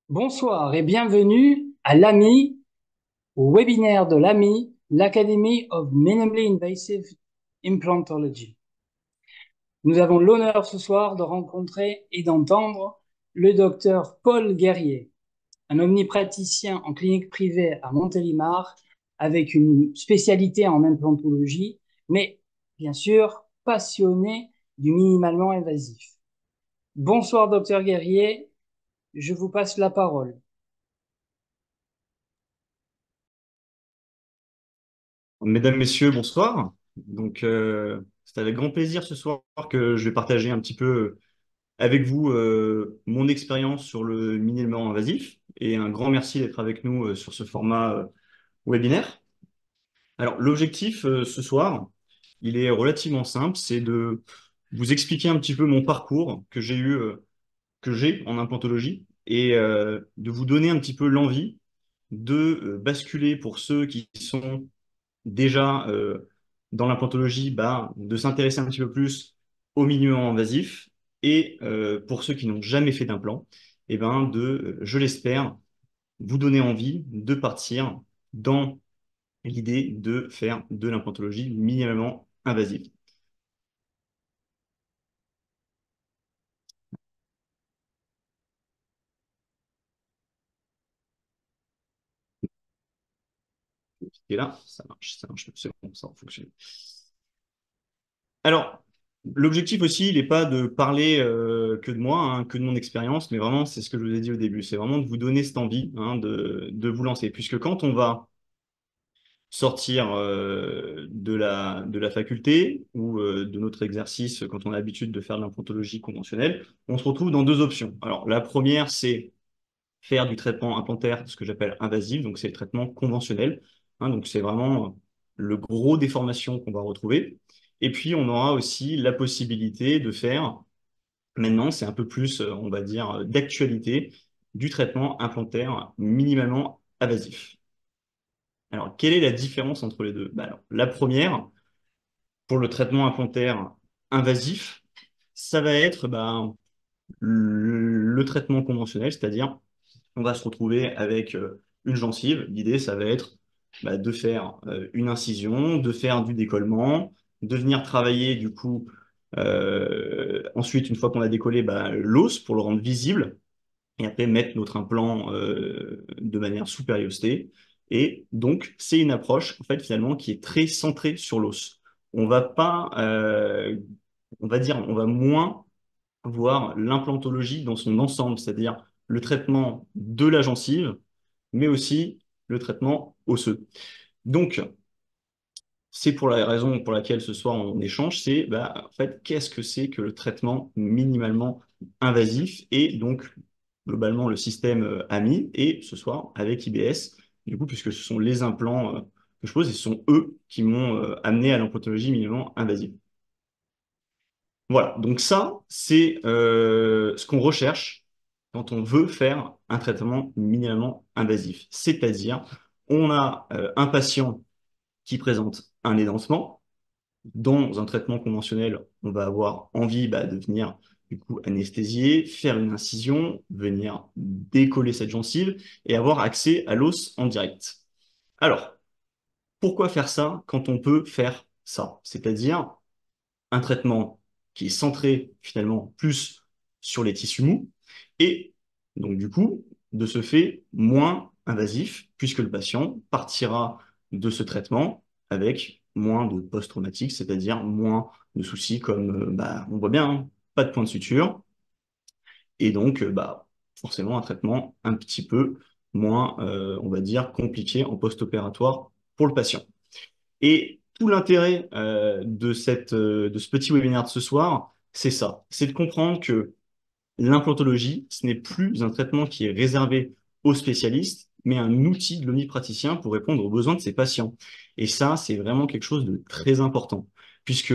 Bonsoir et bienvenue à l'AMI, au webinaire de l'AMI, l'Academy of Minimally Invasive Implantology. Nous avons l'honneur ce soir de rencontrer et d'entendre le docteur Paul Guerrier, un omnipraticien en clinique privée à Montélimar avec une spécialité en implantologie, mais bien sûr passionné du minimalement invasif. Bonsoir docteur Guerrier, je vous passe la parole. Mesdames, Messieurs, bonsoir. C'est avec grand plaisir ce soir que je vais partager un petit peu avec vous mon expérience sur le miniellement invasif et un grand merci d'être avec nous sur ce format webinaire. Alors, l'objectif ce soir, il est relativement simple, c'est de vous expliquer un petit peu mon parcours que j'ai en implantologie et de vous donner un petit peu l'envie de basculer pour ceux qui sont déjà dans l'implantologie, bah, de s'intéresser un petit peu plus au milieu invasif et pour ceux qui n'ont jamais fait d'implant, et ben je l'espère, vous donner envie de partir dans l'idée de faire de l'implantologie minimalement invasive. Et là, ça marche, c'est bon, ça fonctionne. Alors, l'objectif aussi, il n'est pas de parler que de moi, hein, que de mon expérience, mais vraiment, c'est ce que je vous ai dit au début, c'est vraiment de vous donner cette envie hein, de vous lancer. Puisque quand on va sortir de la faculté ou de notre exercice, quand on a l'habitude de faire de l'implantologie conventionnelle, on se retrouve dans deux options. Alors, la première, c'est faire du traitement implantaire, ce que j'appelle invasif, donc c'est le traitement conventionnel. Hein, donc, c'est vraiment le gros des formations qu'on va retrouver. Et puis, on aura aussi la possibilité de faire, maintenant, c'est un peu plus, on va dire, d'actualité, du traitement implantaire minimalement invasif. Alors, quelle est la différence entre les deux? Bah, alors, la première, pour le traitement implantaire invasif, ça va être le traitement conventionnel, c'est-à-dire on va se retrouver avec une gencive. L'idée, ça va être de faire une incision, de faire du décollement, de venir travailler du coup ensuite, une fois qu'on a décollé, l'os pour le rendre visible et après mettre notre implant de manière sous périostée. Et donc, c'est une approche, en fait, finalement, qui est très centrée sur l'os. On va pas, on va dire, on va moins voir l'implantologie dans son ensemble, c'est-à-dire le traitement de la gencive, mais aussi le traitement osseux. Donc, c'est pour la raison pour laquelle ce soir on échange, c'est en fait qu'est-ce que c'est que le traitement minimalement invasif et donc globalement le système AMI et ce soir avec IBS, du coup puisque ce sont les implants que je pose et ce sont eux qui m'ont amené à l'implantologie minimalement invasive. Voilà, donc ça c'est ce qu'on recherche quand on veut faire un traitement minimalement invasif, c'est-à-dire on a un patient qui présente un édencement. Dans un traitement conventionnel, on va avoir envie de venir du coup anesthésier, faire une incision, venir décoller cette gencive et avoir accès à l'os en direct. Alors, pourquoi faire ça quand on peut faire ça? C'est-à-dire un traitement qui est centré finalement plus sur les tissus mous et donc du coup, de ce fait, moins invasif puisque le patient partira de ce traitement avec moins de post-traumatique, c'est-à-dire moins de soucis comme, on voit bien, hein, pas de point de suture et donc forcément un traitement un petit peu moins, on va dire, compliqué en post-opératoire pour le patient. Et tout l'intérêt de ce petit webinaire de ce soir, c'est ça, c'est de comprendre que l'implantologie, ce n'est plus un traitement qui est réservé aux spécialistes, mais un outil de l'omnipraticien pour répondre aux besoins de ses patients. Et ça, c'est vraiment quelque chose de très important, puisque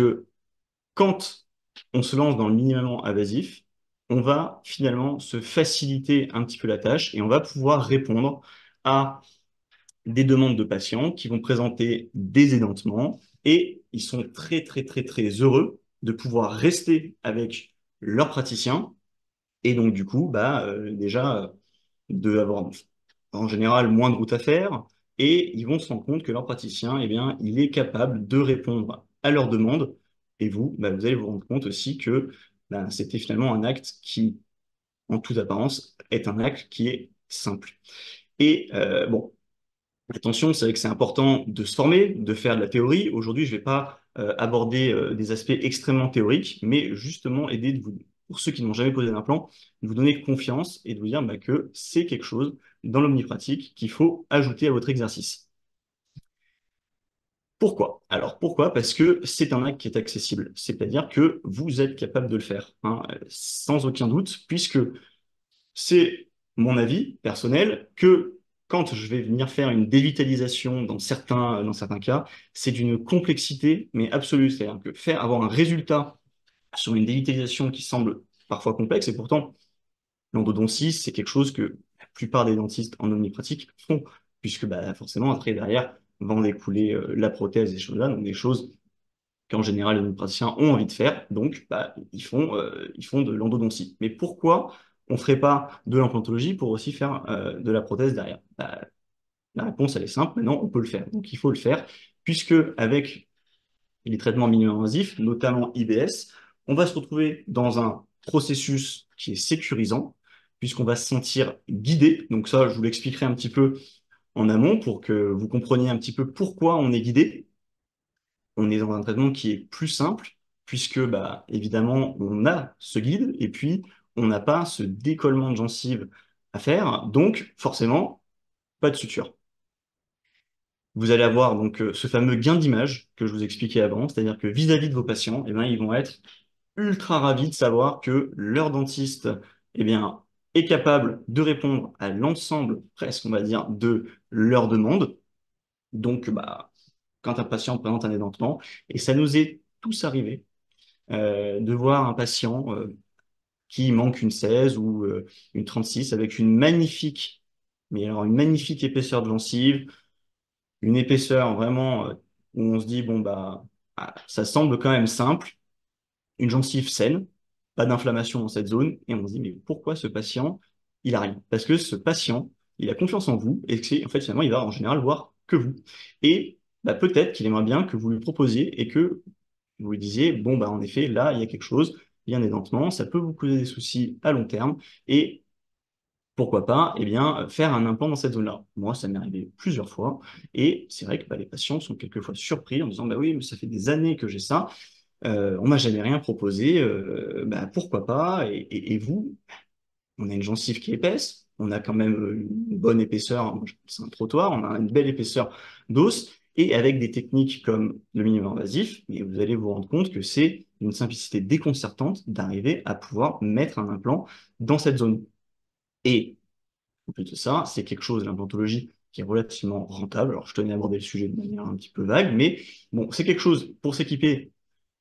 quand on se lance dans le minimum invasif, on va finalement se faciliter un petit peu la tâche et on va pouvoir répondre à des demandes de patients qui vont présenter des édentements et ils sont très, très, très, très heureux de pouvoir rester avec leur praticien et donc, du coup, d'avoir en général moins de route à faire, et ils vont se rendre compte que leur praticien, eh bien, il est capable de répondre à leurs demandes, et vous, bah, vous allez vous rendre compte aussi que bah, c'était finalement un acte qui, en toute apparence, est un acte qui est simple. Et bon, attention, c'est vrai que c'est important de se former, de faire de la théorie. Aujourd'hui, je ne vais pas aborder des aspects extrêmement théoriques, mais justement aider de vous, pour ceux qui n'ont jamais posé d'implant, de vous donner confiance et de vous dire bah, que c'est quelque chose dans l'omnipratique qu'il faut ajouter à votre exercice. Pourquoi? Alors pourquoi? Parce que c'est un acte qui est accessible, c'est-à-dire que vous êtes capable de le faire, hein, sans aucun doute, puisque c'est mon avis personnel que quand je vais venir faire une dévitalisation dans certains cas, c'est d'une complexité, mais absolue. C'est-à-dire que faire avoir un résultat sur une dévitalisation qui semble parfois complexe, et pourtant, l'endodontie, c'est quelque chose que la plupart des dentistes en omnipratique font, puisque bah, forcément, après, derrière, va en découler la prothèse et ces choses-là, donc des choses qu'en général les praticiens ont envie de faire, donc bah, ils font de l'endodontie. Mais pourquoi on ne ferait pas de l'implantologie pour aussi faire de la prothèse derrière? Bah, la réponse, elle est simple, maintenant on peut le faire. Donc il faut le faire, puisque avec les traitements minimums invasifs, notamment IBS, on va se retrouver dans un processus qui est sécurisant, puisqu'on va se sentir guidé. Donc ça, je vous l'expliquerai un petit peu en amont pour que vous compreniez un petit peu pourquoi on est guidé. On est dans un traitement qui est plus simple, puisque bah, évidemment, on a ce guide, et puis on n'a pas ce décollement de gencive à faire, donc forcément, pas de suture. Vous allez avoir donc ce fameux gain d'image que je vous expliquais avant, c'est-à-dire que vis-à-vis de vos patients, eh bien, ils vont être ultra ravis de savoir que leur dentiste eh bien, est capable de répondre à l'ensemble, presque, on va dire, de leurs demandes. Donc, bah, quand un patient présente un édentement, et ça nous est tous arrivé, de voir un patient qui manque une 16 ou une 36 avec une magnifique, mais alors une magnifique épaisseur de gencive, une épaisseur vraiment où on se dit, bon, bah, ah, ça semble quand même simple, une gencive saine, pas d'inflammation dans cette zone, et on se dit, mais pourquoi ce patient, il a rien? Parce que ce patient, il a confiance en vous, et que en fait, finalement, il va en général voir que vous. Et bah, peut-être qu'il aimerait bien que vous lui proposiez et que vous lui disiez, bon, bah, en effet, là, il y a quelque chose, il y a un édentement, ça peut vous causer des soucis à long terme, et pourquoi pas, eh bien, faire un implant dans cette zone-là. Moi, ça m'est arrivé plusieurs fois, et c'est vrai que bah, les patients sont quelquefois surpris en disant, bah oui, mais ça fait des années que j'ai ça, on m'a jamais rien proposé, bah, pourquoi pas, et vous, on a une gencive qui est épaisse, on a quand même une bonne épaisseur, c'est un trottoir, on a une belle épaisseur d'os, et avec des techniques comme le minimum invasif, et vous allez vous rendre compte que c'est une simplicité déconcertante d'arriver à pouvoir mettre un implant dans cette zone. Et en plus de ça, c'est quelque chose, l'implantologie, qui est relativement rentable. Alors, je tenais à aborder le sujet de manière un petit peu vague, mais bon, c'est quelque chose pour s'équiper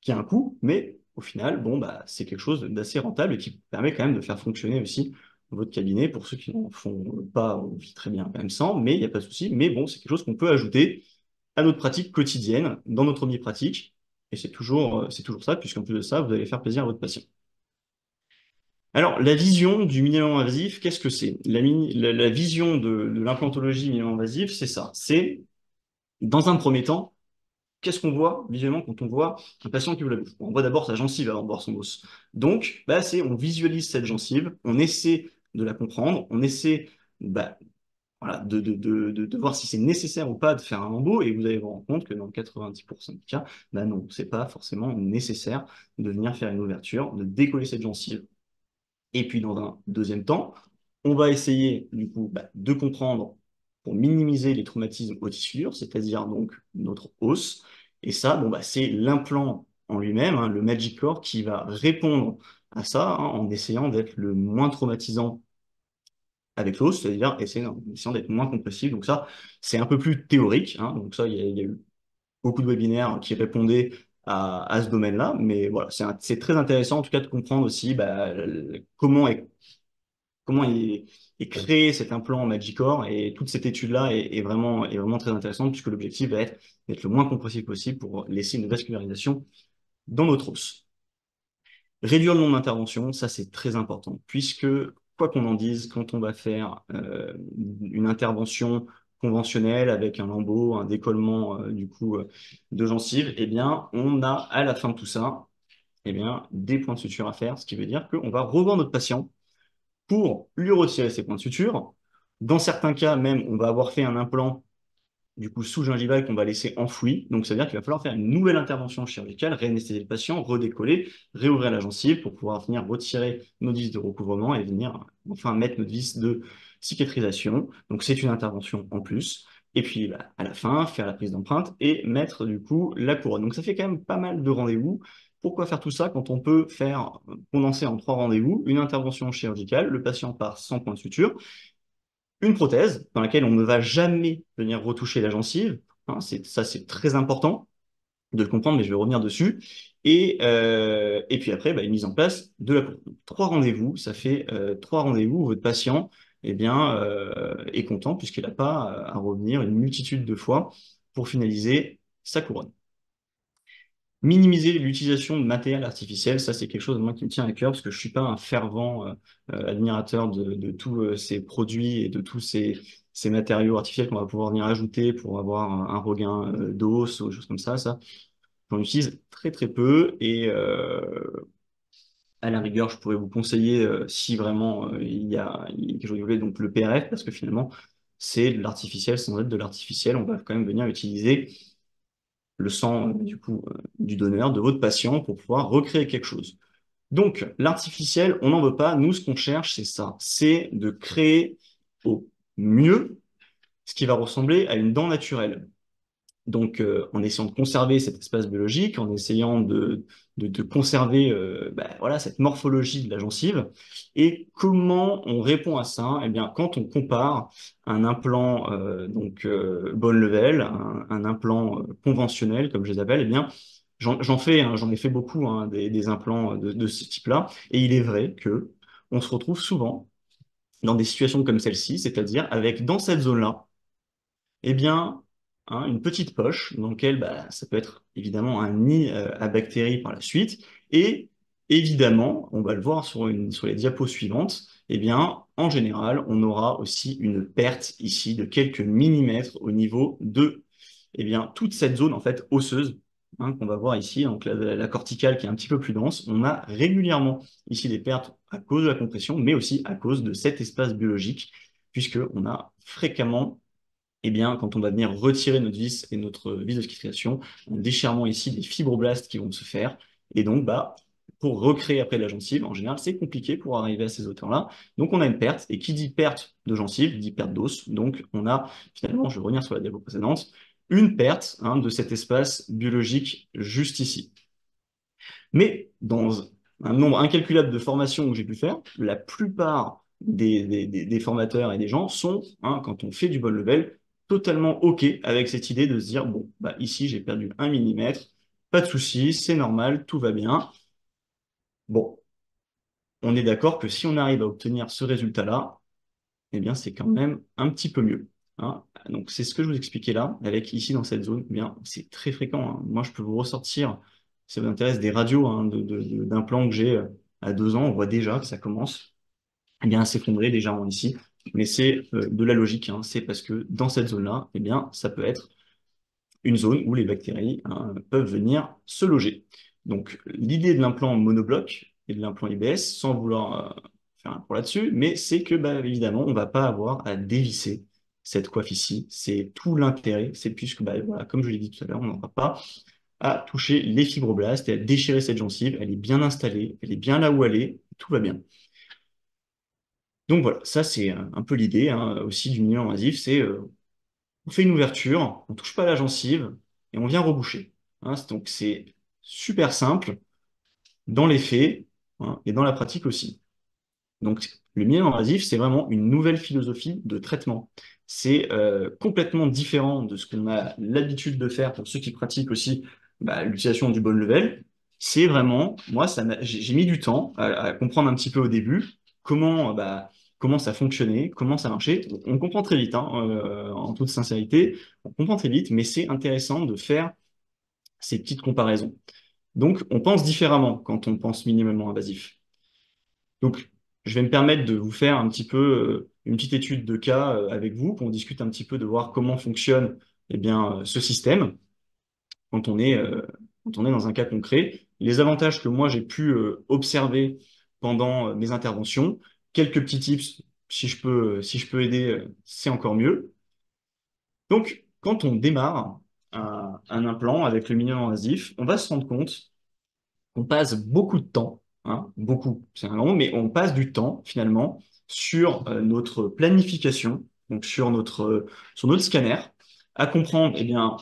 qui a un coût, mais au final, bon, bah, c'est quelque chose d'assez rentable et qui permet quand même de faire fonctionner aussi votre cabinet. Pour ceux qui n'en font pas, on vit très bien quand même sans, mais il n'y a pas de souci. Mais bon, c'est quelque chose qu'on peut ajouter à notre pratique quotidienne, dans notre pratique, et c'est toujours ça, puisqu'en plus de ça, vous allez faire plaisir à votre patient. Alors, la vision du minimum invasif, qu'est-ce que c'est? La vision de l'implantologie minimum invasive, c'est ça. C'est, dans un premier temps, qu'est-ce qu'on voit visuellement quand on voit un patient qui ouvre la bouche? On voit d'abord sa gencive avant de voir son os. Donc, bah, on visualise cette gencive, on essaie de la comprendre, on essaie bah, voilà, de voir si c'est nécessaire ou pas de faire un embout, et vous allez vous rendre compte que dans 90% des cas, bah non, c'est pas forcément nécessaire de venir faire une ouverture, de décoller cette gencive. Et puis, dans un deuxième temps, on va essayer, du coup, bah, de comprendre pour minimiser les traumatismes aux tissures, c'est-à-dire donc notre os. Et ça, bon, bah, c'est l'implant en lui-même, hein, le Magic Core, qui va répondre à ça, hein, en essayant d'être le moins traumatisant avec l'os, c'est-à-dire en essayant d'être moins compressif. Donc ça, c'est un peu plus théorique, hein. Donc ça, il y a eu beaucoup de webinaires qui répondaient à ce domaine-là. Mais voilà, c'est très intéressant en tout cas de comprendre aussi bah, comment est créé cet implant Magicor, et toute cette étude-là est vraiment très intéressante puisque l'objectif va être d'être le moins compressif possible pour laisser une vascularisation dans notre os. Réduire le nombre d'interventions, ça c'est très important puisque quoi qu'on en dise, quand on va faire une intervention conventionnelle avec un lambeau, un décollement de gencive, eh bien, on a à la fin de tout ça, eh bien, des points de suture à faire, ce qui veut dire qu'on va revoir notre patient pour lui retirer ses points de suture. Dans certains cas, même, on va avoir fait un implant sous-gingival qu'on va laisser enfoui. Donc, ça veut dire qu'il va falloir faire une nouvelle intervention chirurgicale, réanesthésier le patient, redécoller, réouvrir la gencive pour pouvoir venir retirer notre vis de recouvrement et venir enfin mettre notre vis de cicatrisation. Donc, c'est une intervention en plus. Et puis, bah, à la fin, faire la prise d'empreinte et mettre la couronne. Donc, ça fait quand même pas mal de rendez-vous. Pourquoi faire tout ça quand on peut faire condenser en 3 rendez-vous une intervention chirurgicale, le patient part sans point de suture, une prothèse dans laquelle on ne va jamais venir retoucher la gencive. Hein, ça, c'est très important de le comprendre, mais je vais revenir dessus. Et puis après, bah, une mise en place de la couronne. 3 rendez-vous, ça fait 3 rendez-vous où votre patient est content puisqu'il n'a pas à revenir une multitude de fois pour finaliser sa couronne. Minimiser l'utilisation de matériel artificiel, ça c'est quelque chose moi qui me tient à cœur parce que je suis pas un fervent admirateur de tous ces produits et de tous ces matériaux artificiels qu'on va pouvoir venir ajouter pour avoir un regain d'os ou des choses comme ça, j'en utilise très très peu et à la rigueur je pourrais vous conseiller si vraiment il y a quelque chose de donc le PRF parce que finalement c'est de l'artificiel sans être de l'artificiel, on va quand même venir utiliser le sang du donneur, de votre patient, pour pouvoir recréer quelque chose. Donc, l'artificiel, on n'en veut pas. Nous, ce qu'on cherche, c'est ça. C'est de créer au mieux ce qui va ressembler à une dent naturelle. Donc, en essayant de conserver cet espace biologique, en essayant de conserver voilà, cette morphologie de la gencive. Et comment on répond à ça? Eh bien, quand on compare un implant bone level, un implant conventionnel, comme je les appelle, eh bien, j'en fais, hein, j'en ai fait beaucoup hein, des implants de ce type-là. Et il est vrai que on se retrouve souvent dans des situations comme celle-ci, c'est-à-dire avec dans cette zone-là, eh bien, hein, une petite poche dans laquelle bah, ça peut être évidemment un nid à bactéries par la suite. Et évidemment, on va le voir sur les diapos suivantes, eh bien, en général, on aura aussi une perte ici de quelques millimètres au niveau de eh bien, toute cette zone en fait osseuse hein, qu'on va voir ici, donc la corticale qui est un petit peu plus dense. On a régulièrement ici des pertes à cause de la compression, mais aussi à cause de cet espace biologique, puisqu'on a fréquemment eh bien, quand on va venir retirer notre vis et notre vis de cicatrisation, un déchirement ici des fibroblastes qui vont se faire. Et donc, bah, pour recréer après la gencive, en général, c'est compliqué pour arriver à ces hauteurs-là. Donc, on a une perte. Et qui dit perte de gencive, dit perte d'os. Donc, on a finalement, je vais revenir sur la diapo précédente, une perte hein, de cet espace biologique juste ici. Mais dans un nombre incalculable de formations que j'ai pu faire, la plupart des formateurs et des gens sont, hein, quand on fait du bon level, totalement OK avec cette idée de se dire, bon, bah, ici j'ai perdu 1 millimètre, pas de souci, c'est normal, tout va bien. Bon, on est d'accord que si on arrive à obtenir ce résultat-là, eh bien c'est quand même un petit peu mieux. Hein. Donc c'est ce que je vous expliquais là, avec ici dans cette zone, eh bien c'est très fréquent. Hein. Moi je peux vous ressortir, si ça vous intéresse, des radios hein, d'implants que j'ai à 2 ans, on voit déjà que ça commence eh bien, à s'effondrer légèrement ici. Mais c'est de la logique, hein. C'est parce que dans cette zone-là, eh bien, ça peut être une zone où les bactéries hein, peuvent venir se loger. Donc, l'idée de l'implant monobloc et de l'implant IBS, sans vouloir faire un pro là-dessus, mais c'est que, bah, évidemment, on ne va pas avoir à dévisser cette coiffe ici. C'est tout l'intérêt, c'est puisque, bah, voilà, comme je l'ai dit tout à l'heure, on n'aura pas à toucher les fibroblastes et à déchirer cette gencive. Elle est bien installée, elle est bien là où elle est, tout va bien. Donc voilà, ça c'est un peu l'idée hein, aussi du milieu invasif, c'est on fait une ouverture, on touche pas à la gencive et on vient reboucher. Hein, donc c'est super simple dans les faits hein, et dans la pratique aussi. Donc le milieu invasif, c'est vraiment une nouvelle philosophie de traitement. C'est complètement différent de ce qu'on a l'habitude de faire pour ceux qui pratiquent aussi bah, l'utilisation du bone level. C'est vraiment, moi, j'ai mis du temps à comprendre un petit peu au début comment ça fonctionnait, comment ça marchait. On comprend très vite, hein, en toute sincérité, on comprend très vite, mais c'est intéressant de faire ces petites comparaisons. Donc, on pense différemment quand on pense minimalement invasif. Donc, je vais me permettre de vous faire un petit peu une petite étude de cas avec vous, qu'on discute un petit peu de voir comment fonctionne eh bien, ce système quand quand on est dans un cas concret. Les avantages que moi j'ai pu observer pendant mes interventions, quelques petits tips si je peux aider, c'est encore mieux. Donc, quand on démarre un implant avec le minimum invasif, on va se rendre compte qu'on passe beaucoup de temps, hein, beaucoup, c'est un grand mot, mais on passe du temps finalement sur notre planification, donc sur notre scanner, à comprendre eh bien,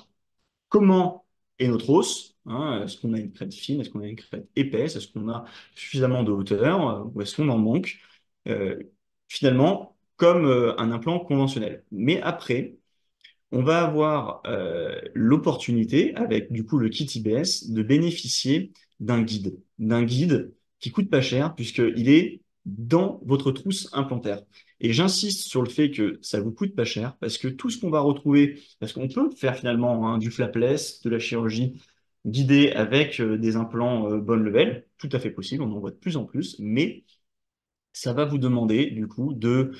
comment est notre os, hein, est-ce qu'on a une crête fine, est-ce qu'on a une crête épaisse, est-ce qu'on a suffisamment de hauteur, ou est-ce qu'on en manque, euh, finalement, comme un implant conventionnel. Mais après, on va avoir l'opportunité, avec du coup le kit IBS, de bénéficier d'un guide qui coûte pas cher puisqu'il est dans votre trousse implantaire. Et j'insiste sur le fait que ça vous coûte pas cher parce que tout ce qu'on va retrouver, parce qu'on peut faire finalement hein, du flapless, de la chirurgie guidée avec des implants bonne level, tout à fait possible, on en voit de plus en plus, mais ça va vous demander du coup de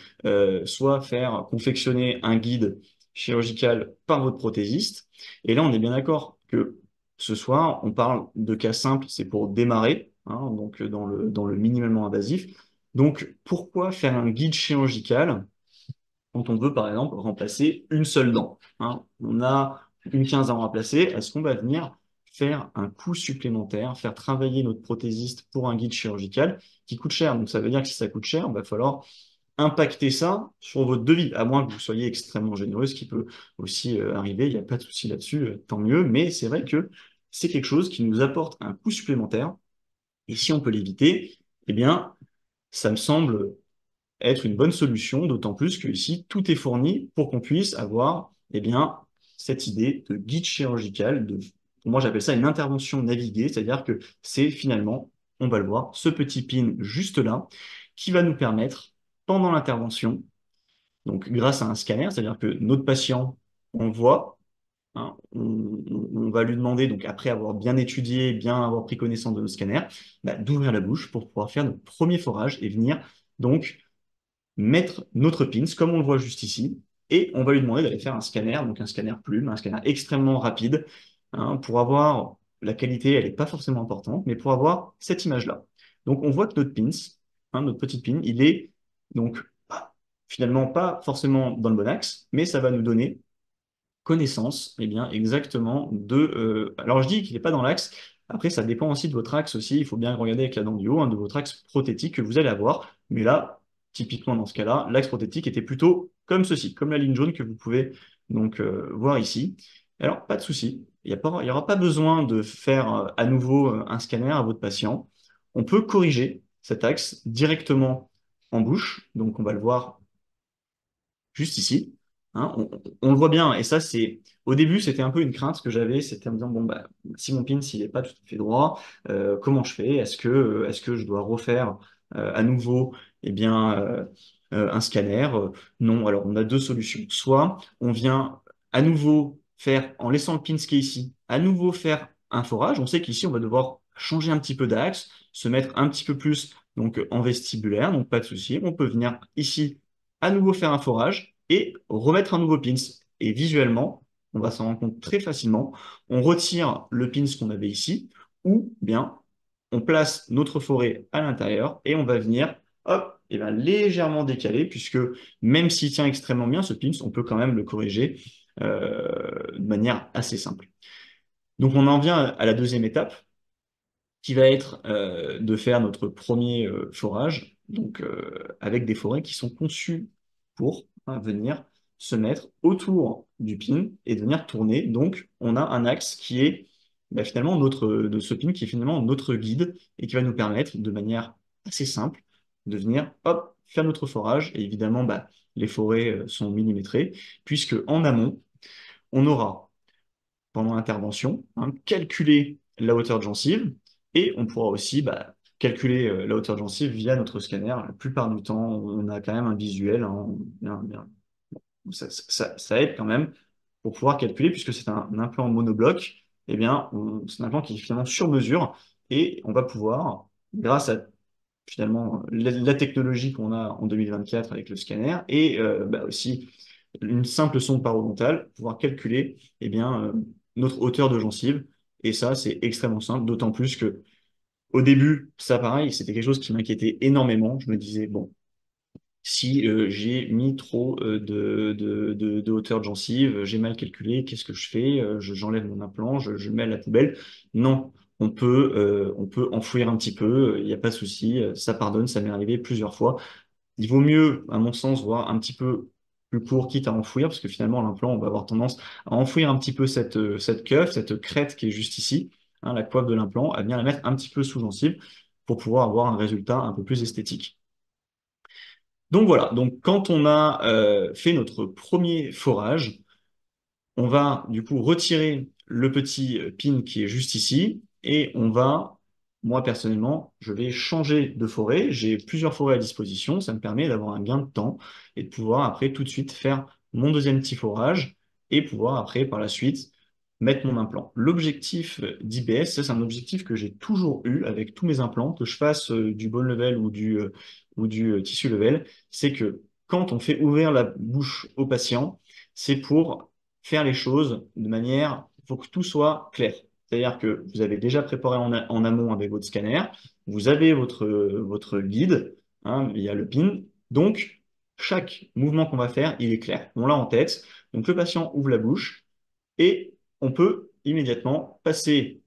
soit faire confectionner un guide chirurgical par votre prothésiste. Et là, on est bien d'accord que ce soir, on parle de cas simples, c'est pour démarrer, hein, donc dans le minimalement invasif. Donc, pourquoi faire un guide chirurgical quand on veut, par exemple, remplacer une seule dent, hein? On a une quinzaine à remplacer. Est-ce qu'on va venir faire un coût supplémentaire, faire travailler notre prothésiste pour un guide chirurgical qui coûte cher? Donc, ça veut dire que si ça coûte cher, il va falloir impacter ça sur votre devis, à moins que vous soyez extrêmement généreux, ce qui peut aussi arriver. Il n'y a pas de souci là-dessus, tant mieux. Mais c'est vrai que c'est quelque chose qui nous apporte un coût supplémentaire. Et si on peut l'éviter, eh bien, ça me semble être une bonne solution, d'autant plus que ici, tout est fourni pour qu'on puisse avoir, eh bien, cette idée de guide chirurgical, pour moi, j'appelle ça une intervention naviguée, c'est-à-dire que c'est finalement, on va le voir, ce petit pin juste là, qui va nous permettre, pendant l'intervention, donc grâce à un scanner, c'est-à-dire que notre patient, on voit, hein, on va lui demander, donc après avoir bien étudié, bien avoir pris connaissance de nos scanners, bah, d'ouvrir la bouche pour pouvoir faire notre premier forage et venir donc mettre notre pins, comme on le voit juste ici, et on va lui demander d'aller faire un scanner, donc un scanner plume, un scanner extrêmement rapide, hein, pour avoir la qualité, elle n'est pas forcément importante, mais pour avoir cette image-là. Donc on voit que notre pins, hein, notre petit pin, il est donc finalement pas forcément dans le bon axe, mais ça va nous donner connaissance, eh bien, exactement de. Alors, je dis qu'il n'est pas dans l'axe. Après, ça dépend aussi de votre axe aussi. Il faut bien regarder avec la dent du haut, hein, de votre axe prothétique que vous allez avoir. Mais là, typiquement dans ce cas-là, l'axe prothétique était plutôt comme ceci, comme la ligne jaune que vous pouvez donc voir ici. Alors, pas de souci. Il y aura pas besoin de faire à nouveau un scanner à votre patient. On peut corriger cet axe directement en bouche. Donc, on va le voir juste ici. Hein, on le voit bien, et ça, c'est au début, c'était un peu une crainte que j'avais, c'était en me disant, bon, bah, si mon pin, s'il n'est pas tout à fait droit, comment je fais? Est-ce que je dois refaire à nouveau eh bien, un scanner? Non, alors on a deux solutions. Soit on vient à nouveau faire, en laissant le pin ce qui est ici, à nouveau faire un forage. On sait qu'ici, on va devoir changer un petit peu d'axe, se mettre un petit peu plus donc, en vestibulaire, donc pas de souci. On peut venir ici à nouveau faire un forage et remettre un nouveau pins. Et visuellement, on va s'en rendre compte très facilement. On retire le pins qu'on avait ici, ou bien on place notre forêt à l'intérieur et on va venir, hop, et bien légèrement décaler, puisque même s'il tient extrêmement bien, ce pins, on peut quand même le corriger de manière assez simple. Donc on en vient à la deuxième étape, qui va être de faire notre premier forage, donc avec des forêts qui sont conçues pour hein, venir se mettre autour du pin et de venir tourner. Donc, on a un axe qui est bah, finalement de ce pin qui est finalement notre guide et qui va nous permettre de manière assez simple de venir hop, faire notre forage. Et évidemment, bah, les forêts sont millimétrées, puisque en amont, on aura pendant l'intervention, hein, calculer la hauteur de gencive et on pourra aussi bah, calculer la hauteur de gencive via notre scanner. La plupart du temps, on a quand même un visuel, hein, ça aide quand même pour pouvoir calculer, puisque c'est un implant monobloc, c'est un implant qui est finalement sur mesure et on va pouvoir, grâce à finalement la technologie qu'on a en 2024 avec le scanner et aussi une simple sonde parodontale, pouvoir calculer eh bien, notre hauteur de gencive. Et ça, c'est extrêmement simple, d'autant plus que au début, ça pareil, c'était quelque chose qui m'inquiétait énormément. Je me disais, bon, si j'ai mis trop de hauteur de gencive, j'ai mal calculé, qu'est-ce que je fais? J'enlève mon implant, je le mets à la poubelle. Non, on peut enfouir un petit peu, il n'y a pas de souci, ça pardonne, ça m'est arrivé plusieurs fois. Il vaut mieux, à mon sens, voir un petit peu plus court, quitte à enfouir, parce que finalement, l'implant, on va avoir tendance à enfouir un petit peu cette cuve, cette crête qui est juste ici, hein, la coiffe de l'implant, à bien la mettre un petit peu sous gencive pour pouvoir avoir un résultat un peu plus esthétique. Donc voilà, donc quand on a fait notre premier forage, on va du coup retirer le petit pin qui est juste ici et on va, moi personnellement, je vais changer de forêt. J'ai plusieurs forêts à disposition, ça me permet d'avoir un gain de temps et de pouvoir après tout de suite faire mon deuxième petit forage et pouvoir après par la suite mettre mon implant. L'objectif d'IBS, ça c'est un objectif que j'ai toujours eu avec tous mes implants, que je fasse du bone level ou du tissu level, c'est que quand on fait ouvrir la bouche au patient, c'est pour faire les choses de manière, il faut que tout soit clair. C'est-à-dire que vous avez déjà préparé en amont avec votre scanner, vous avez votre guide, hein, via le PIN. Donc, chaque mouvement qu'on va faire, il est clair. On l'a en tête. Donc, le patient ouvre la bouche et on peut immédiatement passer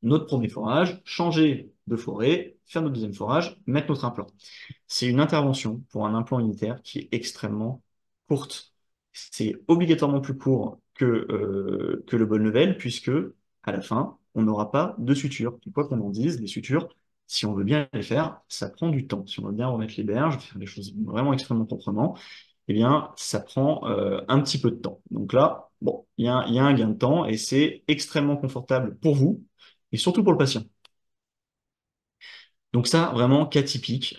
notre premier forage, changer de forêt, faire notre deuxième forage, mettre notre implant. C'est une intervention pour un implant unitaire qui est extrêmement courte. C'est obligatoirement plus court que le bone level, puisque à la fin, on n'aura pas de suture. Quoi qu'on en dise, les sutures, si on veut bien les faire, ça prend du temps. Si on veut bien remettre les berges, faire les choses vraiment extrêmement proprement, eh bien, ça prend un petit peu de temps. Donc là, bon, il y a un gain de temps et c'est extrêmement confortable pour vous et surtout pour le patient. Donc ça, vraiment cas typique.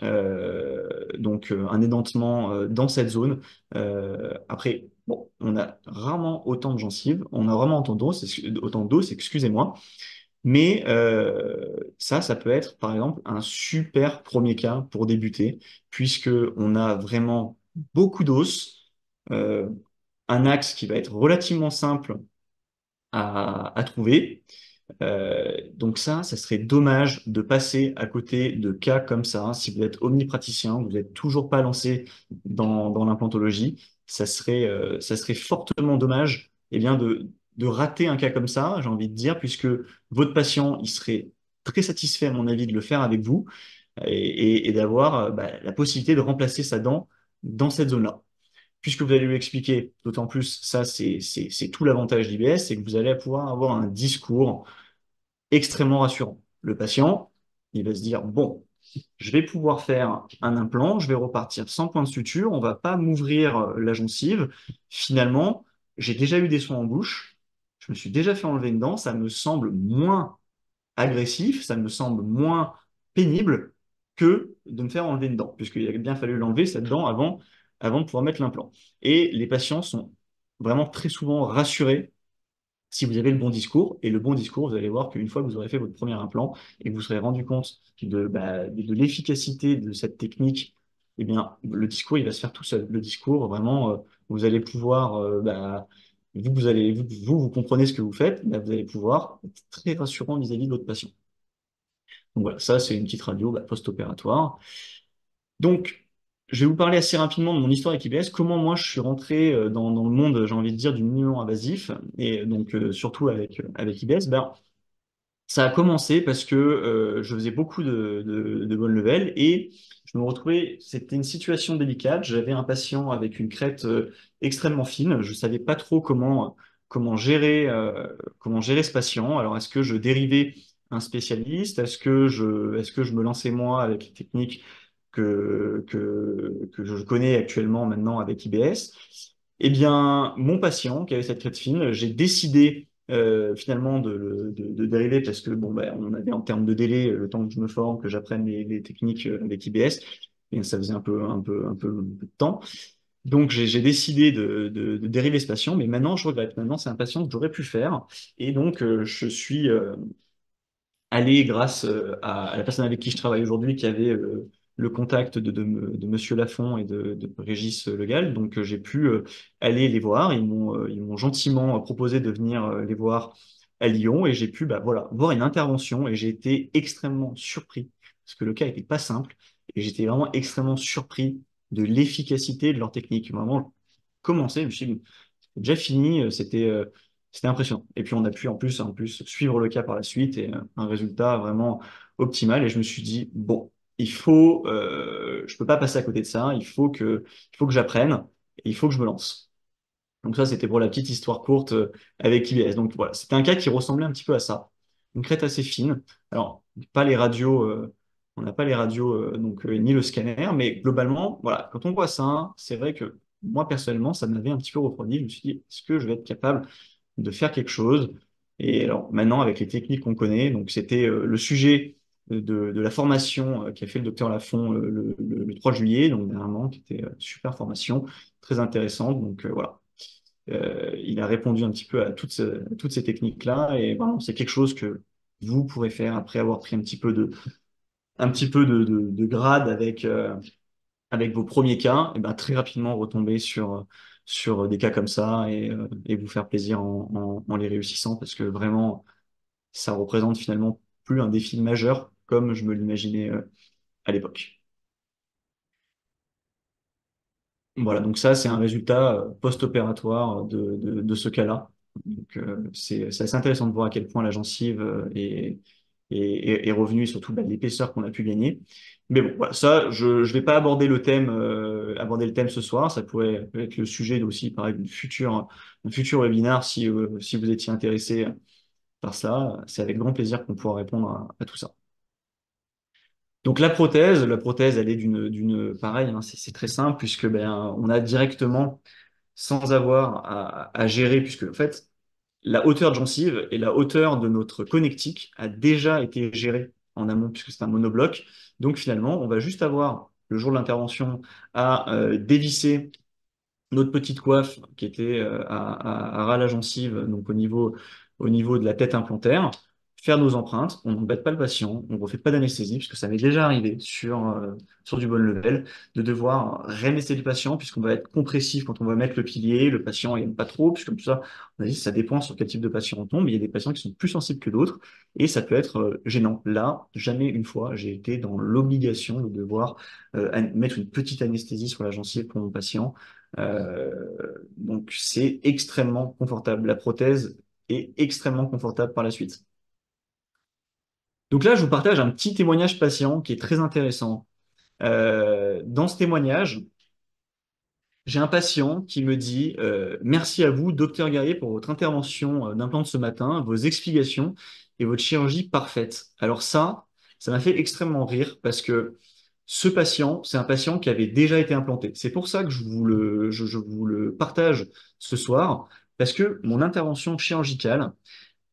Donc un édentement dans cette zone. Après, bon, on a rarement autant de gencives, on a rarement autant d'os, excusez-moi. Mais ça peut être par exemple un super premier cas pour débuter, puisque on a vraiment beaucoup d'os, euh, un axe qui va être relativement simple à trouver. Donc ça serait dommage de passer à côté de cas comme ça. Si vous êtes omnipraticien, vous n'êtes toujours pas lancé dans l'implantologie, ça serait fortement dommage bien, de rater un cas comme ça, j'ai envie de dire, puisque votre patient, il serait très satisfait, à mon avis, de le faire avec vous et d'avoir la possibilité de remplacer sa dent dans cette zone-là. Puisque vous allez lui expliquer, d'autant plus, ça, c'est tout l'avantage d'IBS, c'est que vous allez pouvoir avoir un discours extrêmement rassurant. Le patient, il va se dire, bon, je vais pouvoir faire un implant, je vais repartir sans point de suture, on va pas m'ouvrir la gencive. Finalement, j'ai déjà eu des soins en bouche, je me suis déjà fait enlever une dent, ça me semble moins agressif, ça me semble moins pénible que de me faire enlever une dent, puisqu'il a bien fallu l'enlever, cette dent, avant de pouvoir mettre l'implant. Et les patients sont vraiment très souvent rassurés si vous avez le bon discours. Et le bon discours, vous allez voir qu'une fois que vous aurez fait votre premier implant et que vous serez rendu compte de l'efficacité de cette technique, eh bien, le discours, il va se faire tout seul. Le discours, vraiment, vous allez pouvoir, vous comprenez ce que vous faites, bah, vous allez pouvoir être très rassurant vis-à-vis de votre patient. Donc voilà, ça, c'est une petite radio post-opératoire. Donc, je vais vous parler assez rapidement de mon histoire avec IBS, comment moi je suis rentré dans le monde, j'ai envie de dire, du minimum invasif, et donc surtout avec IBS. Ben, ça a commencé parce que je faisais beaucoup de bonne level et je me retrouvais, c'était une situation délicate. J'avais un patient avec une crête extrêmement fine. Je savais pas trop comment gérer ce patient. Alors, est-ce que je dérivais un spécialiste? Est-ce que je me lançais moi avec les techniques que je connais actuellement maintenant avec IBS? Eh bien, mon patient qui avait cette crête fine, j'ai décidé finalement de dériver parce que bon ben on avait en termes de délai le temps que je me forme, que j'apprenne les techniques avec IBS, et ça faisait un peu de temps. Donc j'ai décidé de dériver ce patient, mais maintenant je regrette. Maintenant c'est un patient que j'aurais pu faire, et donc allé grâce à la personne avec qui je travaille aujourd'hui qui avait le contact de Monsieur Lafont et de Régis Legal. Donc j'ai pu aller les voir. Ils m'ont gentiment proposé de venir les voir à Lyon et j'ai pu bah, voilà, voir une intervention et j'ai été extrêmement surpris parce que le cas n'était pas simple et j'étais vraiment extrêmement surpris de l'efficacité de leur technique. Vraiment, commencer, je me suis dit, déjà fini, c'était impressionnant. Et puis on a pu en plus suivre le cas par la suite et un résultat vraiment optimal. Et je me suis dit, bon, je peux pas passer à côté de ça, il faut que j'apprenne, et il faut que je me lance. Donc ça, c'était pour la petite histoire courte avec IBS. Donc voilà, c'était un cas qui ressemblait un petit peu à ça. Une crête assez fine. Alors, pas les radios, on n'a pas les radios, ni le scanner, mais globalement, voilà, quand on voit ça, c'est vrai que moi, personnellement, ça m'avait un petit peu refroidi. Je me suis dit, est-ce que je vais être capable de faire quelque chose? Et alors, maintenant, avec les techniques qu'on connaît, donc c'était le sujet de la formation qu'a fait le docteur Lafont le 3 juillet, donc dernièrement, qui était super formation, très intéressante. Donc voilà. Il a répondu un petit peu à toutes ces techniques-là et vraiment, c'est quelque chose que vous pourrez faire après avoir pris un petit peu de grade avec vos premiers cas, et ben, très rapidement retomber sur des cas comme ça et vous faire plaisir en les réussissant parce que vraiment, ça représente finalement plus un défi majeur comme je me l'imaginais à l'époque. Voilà, donc ça, c'est un résultat post-opératoire de ce cas-là. Donc, c'est assez intéressant de voir à quel point la gencive est revenue et surtout bah, l'épaisseur qu'on a pu gagner. Mais bon, voilà, ça, je ne vais pas aborder le thème ce soir. Ça pourrait être le sujet aussi, pareil, d'un futur webinaire si vous étiez intéressé par ça. C'est avec grand plaisir qu'on pourra répondre à tout ça. Donc la prothèse, elle est pareil, hein, c'est très simple puisque ben, on a directement sans avoir à gérer, puisque en fait, la hauteur de gencive et la hauteur de notre connectique a déjà été gérée en amont, puisque c'est un monobloc. Donc finalement, on va juste avoir, le jour de l'intervention, à dévisser notre petite coiffe qui était à ras la gencive, donc au niveau de la tête implantaire, faire nos empreintes, on n'embête pas le patient, on ne refait pas d'anesthésie, puisque ça m'est déjà arrivé sur du bon level, de devoir réanesthésier le patient, puisqu'on va être compressif quand on va mettre le pilier, le patient n'aime pas trop, puisque comme ça, on a dit ça dépend sur quel type de patient on tombe, mais il y a des patients qui sont plus sensibles que d'autres, et ça peut être gênant. Là, jamais une fois, j'ai été dans l'obligation de devoir mettre une petite anesthésie sur la gencive pour mon patient. Donc c'est extrêmement confortable. La prothèse est extrêmement confortable par la suite. Donc là, je vous partage un petit témoignage patient qui est très intéressant. Dans ce témoignage, j'ai un patient qui me dit merci à vous, docteur Guerrier, pour votre intervention d'implante ce matin, vos explications et votre chirurgie parfaite. Alors ça m'a fait extrêmement rire parce que ce patient, c'est un patient qui avait déjà été implanté. C'est pour ça que je vous le partage ce soir, parce que mon intervention chirurgicale,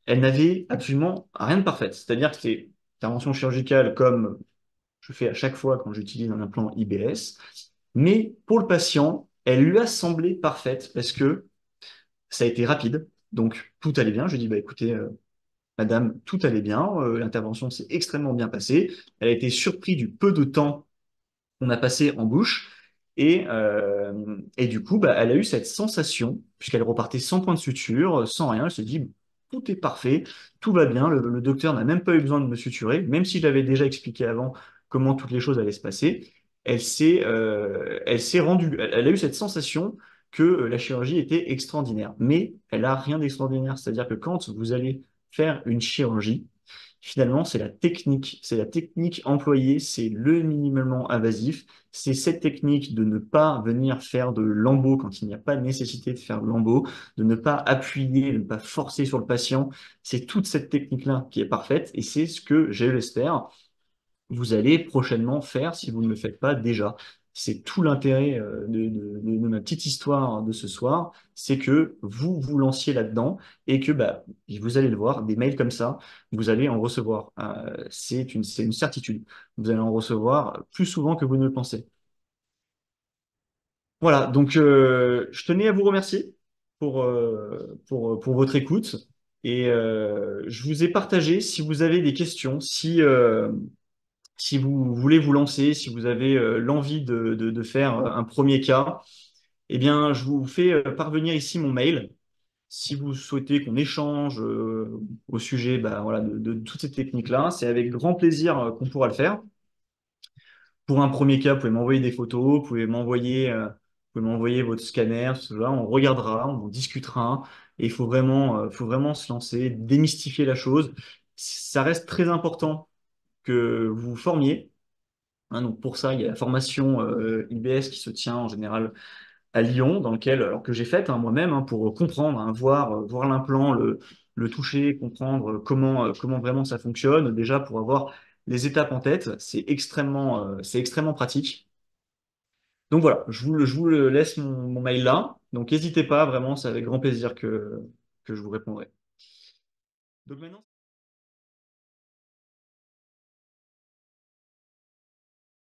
elle n'avait absolument rien de parfaite. C'est-à-dire que c'est une intervention chirurgicale comme je fais à chaque fois quand j'utilise un implant IBS, mais pour le patient, elle lui a semblé parfaite parce que ça a été rapide, donc tout allait bien. Je lui dis, bah écoutez, madame, tout allait bien, l'intervention s'est extrêmement bien passée. Elle a été surprise du peu de temps qu'on a passé en bouche. Et du coup, bah, elle a eu cette sensation, puisqu'elle repartait sans point de suture, sans rien. Elle se dit, tout est parfait, tout va bien. Le docteur n'a même pas eu besoin de me suturer, même si je l'avais déjà expliqué avant comment toutes les choses allaient se passer. Elle s'est rendue, elle a eu cette sensation que la chirurgie était extraordinaire. Mais elle a rien d'extraordinaire. C'est-à-dire que quand vous allez faire une chirurgie, finalement, c'est la technique employée, c'est le minimalement invasif, c'est cette technique de ne pas venir faire de lambeaux quand il n'y a pas de nécessité de faire de lambeaux, de ne pas appuyer, de ne pas forcer sur le patient. C'est toute cette technique-là qui est parfaite et c'est ce que, je l'espère, vous allez prochainement faire si vous ne le faites pas déjà. C'est tout l'intérêt de ma petite histoire de ce soir, c'est que vous vous lanciez là-dedans et que bah, vous allez le voir, des mails comme ça, vous allez en recevoir. C'est une certitude. Vous allez en recevoir plus souvent que vous ne le pensez. Voilà, donc je tenais à vous remercier pour votre écoute. Et je vous ai partagé, si vous avez des questions, si vous voulez vous lancer, si vous avez l'envie de faire un premier cas, eh bien, je vous fais parvenir ici mon mail. Si vous souhaitez qu'on échange au sujet bah, voilà, de toutes ces techniques-là, c'est avec grand plaisir qu'on pourra le faire. Pour un premier cas, vous pouvez m'envoyer des photos, vous pouvez m'envoyer votre scanner, tout cela, on regardera, on en discutera. Et faut vraiment se lancer, démystifier la chose. Ça reste très important que vous vous formiez. Hein, donc pour ça, il y a la formation IBS qui se tient en général à Lyon, dans lequel, alors que j'ai faite moi-même, hein, pour comprendre, hein, voir l'implant, le toucher, comprendre comment vraiment ça fonctionne, déjà pour avoir les étapes en tête, c'est extrêmement pratique. Donc voilà, je vous le laisse mon mail là. Donc n'hésitez pas, vraiment, c'est avec grand plaisir que je vous répondrai. Donc maintenant,